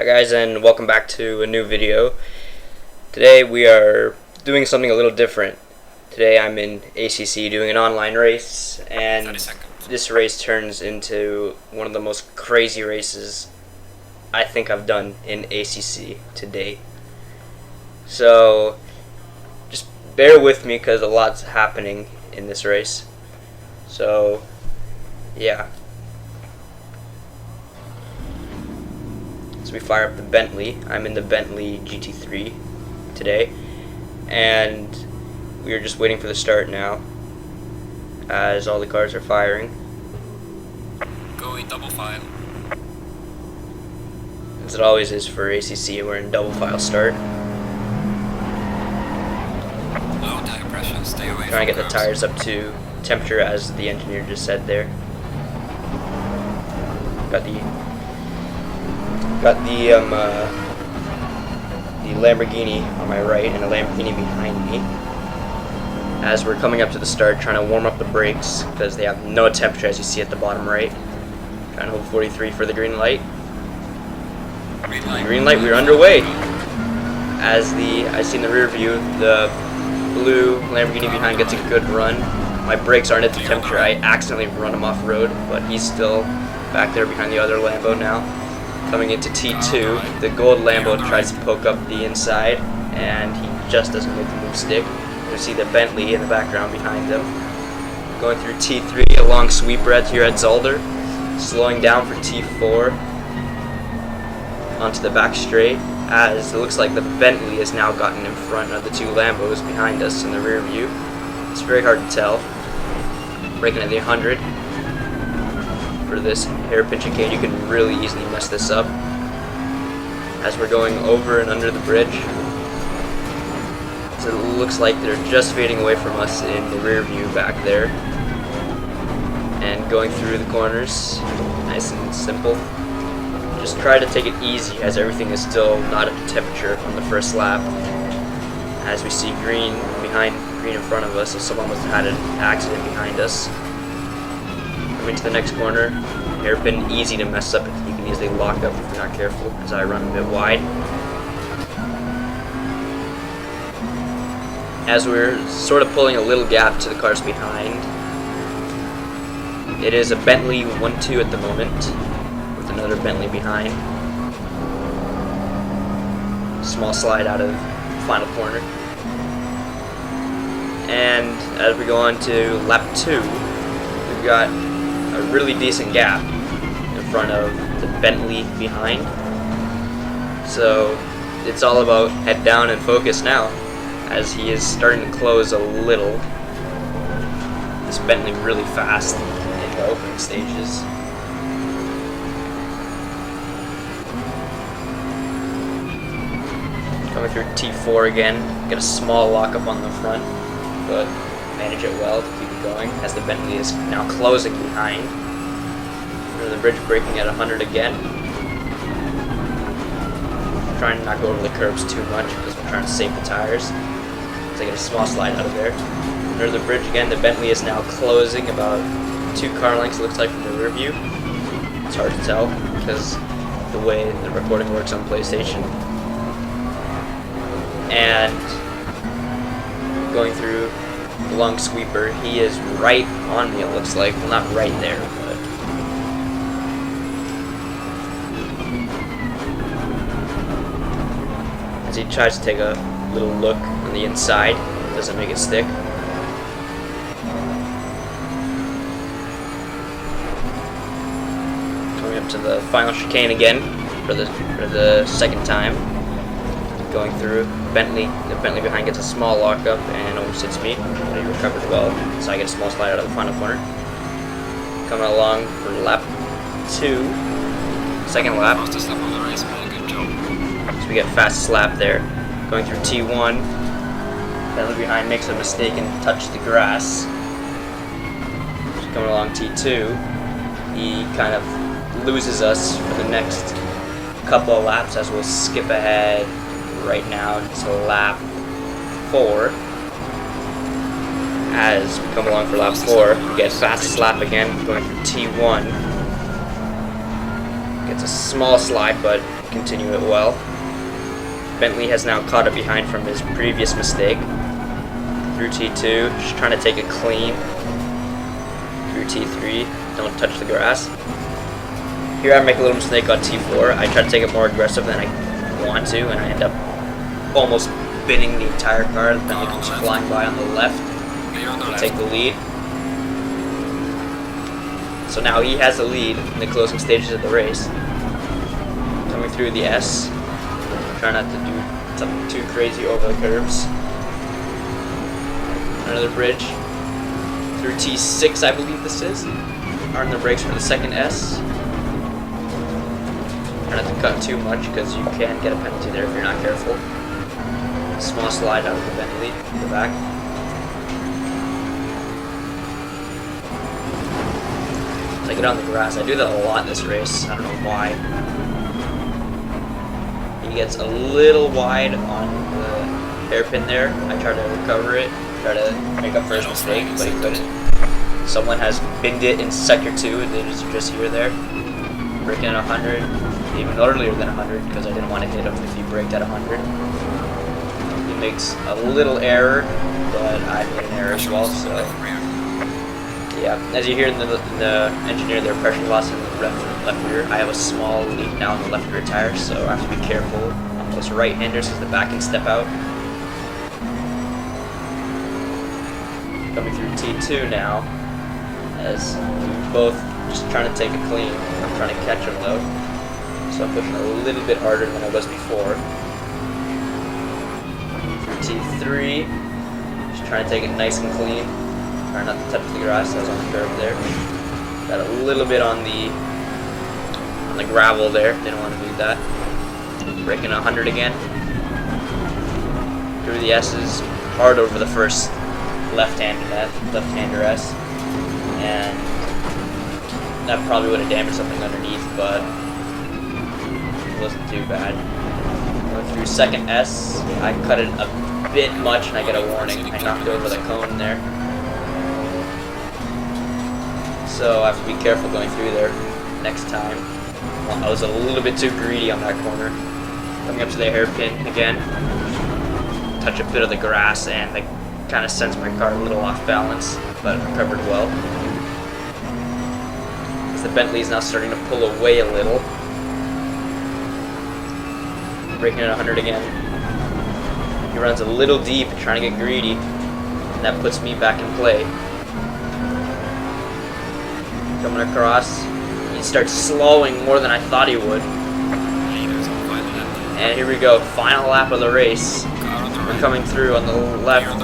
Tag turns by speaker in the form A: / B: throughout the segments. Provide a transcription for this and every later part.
A: Hi guys, and welcome back to a new video. Today we are doing something a little different. Today I'm in ACC doing an online race, and this race turns into one of the most crazy races I think I've done in ACC to date. So just bear with me because a lot's happening in this race. So yeah. So we fire up the Bentley. I'm in the Bentley GT3 today, and we are just waiting for the start now as all the cars are firing.
B: Going double file.
A: As it always is for ACC, we're in double file start.
B: Low tire pressure, stay away
A: Trying to
B: from
A: get the tires up to temperature as the engineer just said there. Got the Lamborghini on my right and a Lamborghini behind me. As we're coming up to the start, trying to warm up the brakes because they have no temperature, as you see at the bottom right. Trying to hold 43 for the green light. Green light, we're underway. As I see in the rear view, the blue Lamborghini behind gets a good run. My brakes aren't at the temperature. I accidentally run him off road, but he's still back there behind the other Lambo now. Coming into T2, the gold Lambo tries to poke up the inside, and he just doesn't make the move stick. You see the Bentley in the background behind him. Going through T3, a long sweeper here at Zolder. Slowing down for T4. Onto the back straight, as it looks like the Bentley has now gotten in front of the two Lambos behind us in the rear view. It's very hard to tell. Braking at the 100. For this hairpin chicane, you can really easily mess this up. As we're going over and under the bridge, so it looks like they're just fading away from us in the rear view back there. And going through the corners, nice and simple. Just try to take it easy, as everything is still not at the temperature on the first lap. As we see green in front of us, so someone must have had an accident behind us. Coming to the next corner, hairpin easy to mess up. You can easily lock up if you're not careful, as I run a bit wide. As we're sort of pulling a little gap to the cars behind, it is a Bentley 1-2 at the moment, with another Bentley behind. Small slide out of the final corner. And as we go on to lap 2, we've got a really decent gap in front of the Bentley behind. So it's all about head down and focus now, as he is starting to close a little. This Bentley really fast in the opening stages. Coming through T4 again, get a small lockup on the front, but manage it well to keep it going, as the Bentley is now closing behind. Under the bridge, braking at 100 again. Trying to not go over the curbs too much because we're trying to save the tires. So I get a small slide out of there. Under the bridge again, the Bentley is now closing about 2 car lengths, it looks like, from the rear view. It's hard to tell because the way the recording works on PlayStation. And going through the long sweeper, he is right on me, it looks like. Well, not right there, but as he tries to take a little look on the inside, doesn't make it stick. Coming up to the final chicane again for the second time. Going through Bentley, the Bentley behind gets a small lockup and almost hits me, but he recovered well, so I get a small slide out of the final corner. Coming along for lap 2, second lap.
B: Fastest lap of the race, man. Good job.
A: So we get fastest lap there. Going through T1, Bentley behind makes a mistake and touched the grass. Just coming along T2, he kind of loses us for the next couple of laps, as we'll skip ahead right now to lap 4. As we come along for lap 4, we get fastest lap again, going through T1. It's a small slide, but continue it well. Bentley has now caught up behind from his previous mistake. Through T2, just trying to take it clean. Through T3, don't touch the grass. Here I make a little mistake on T4. I try to take it more aggressive than I want to, and I end up almost binning the entire car. The Bentley comes flying by on the left.
B: You're on the left.
A: Take the lead. So now he has the lead in the closing stages of the race. Coming through the S. Try not to do something too crazy over the curves. Another bridge. Through T6, I believe this is. Arm the brakes for the second S. Try not to cut too much because you can get a penalty there if you're not careful. Small slide out of the Bentley in the back. Take it on the grass. I do that a lot in this race. I don't know why. He gets a little wide on the hairpin there. I try to recover it, try to make up for his mistake, but he couldn't. Someone has binned it in sector 2, and they just here there. Breaking at 100, even earlier than 100, because I didn't want to hit him if he braked at 100. He makes a little error, but I made an error as well, so yeah. As you hear in the engineer, their pressure loss in the left rear. I have a small leak now in the left rear tire, so I have to be careful on those right-handers because the back can step out. Coming through T2 now, as we're both just trying to take it clean. I'm trying to catch him though, so I'm pushing a little bit harder than I was before. Through T3, just trying to take it nice and clean. Try not to touch the grass. I was on the curb there. Got a little bit on the gravel there. Didn't want to do that. Breaking 100 again. Through the S's, hard over the first left-hander S, and that probably would have damaged something underneath, but it wasn't too bad. Going through second S, I cut it a bit much, and I get a warning. I knocked over the cone there. So I have to be careful going through there next time. Well, I was a little bit too greedy on that corner. Coming up to the hairpin again. Touch a bit of the grass and I kind of sends my car a little off balance, but it recovered well. As the Bentley is now starting to pull away a little. Braking at 100 again. He runs a little deep, trying to get greedy, and that puts me back in play. Coming across, he starts slowing more than I thought he would. And here we go, final lap of the race. We're coming through on the left,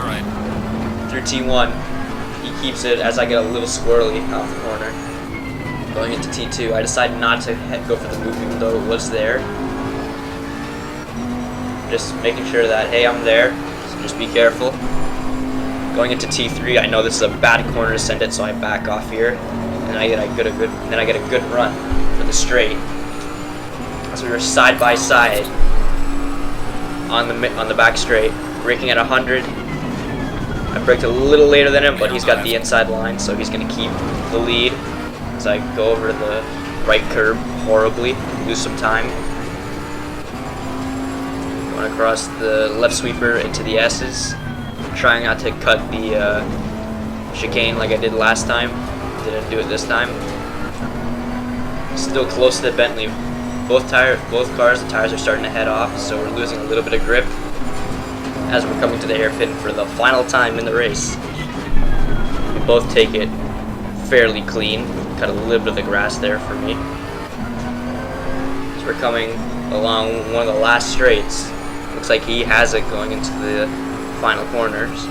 A: through T1. He keeps it as I get a little squirrely off the corner. Going into T2, I decided not to go for the move even though it was there. Just making sure that, hey, I'm there, so just be careful. Going into T3, I know this is a bad corner to send it, so I back off here. And I get a good run for the straight. So we were side by side on the back straight, braking at 100. I braked a little later than him, but he's got the inside line, so he's going to keep the lead as I go over the right curb horribly, lose some time. Going across the left sweeper into the S's, trying not to cut the chicane like I did last time. Didn't do it this time. Still close to the Bentley. Both cars, the tires are starting to head off, so we're losing a little bit of grip as we're coming to the hairpin for the final time in the race. We both take it fairly clean. Cut a little bit of the grass there for me. So we're coming along one of the last straights. Looks like he has it going into the final corners.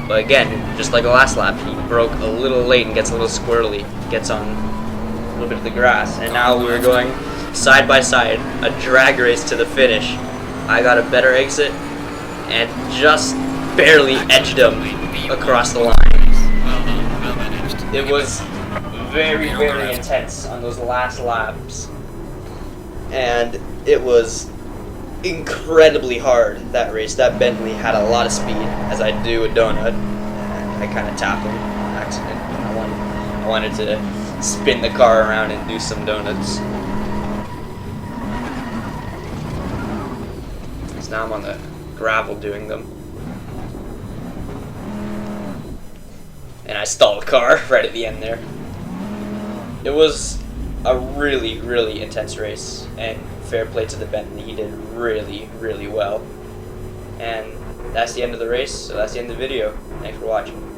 A: But again, just like the last lap, he broke a little late and gets a little squirrely. Gets on a little bit of the grass. And now we're going side by side, a drag race to the finish. I got a better exit and just barely edged him across the line. It was very, very intense on those last laps. And it was incredibly hard, that race. That Bentley had a lot of speed. As I do a donut, I kind of tap him on accident. I wanted to spin the car around and do some donuts. now I'm on the gravel doing them. And I stalled a car right at the end there. It was a really, really intense race, and fair play to the Bentley. He did really, really well. And that's the end of the race, so that's the end of the video. Thanks for watching.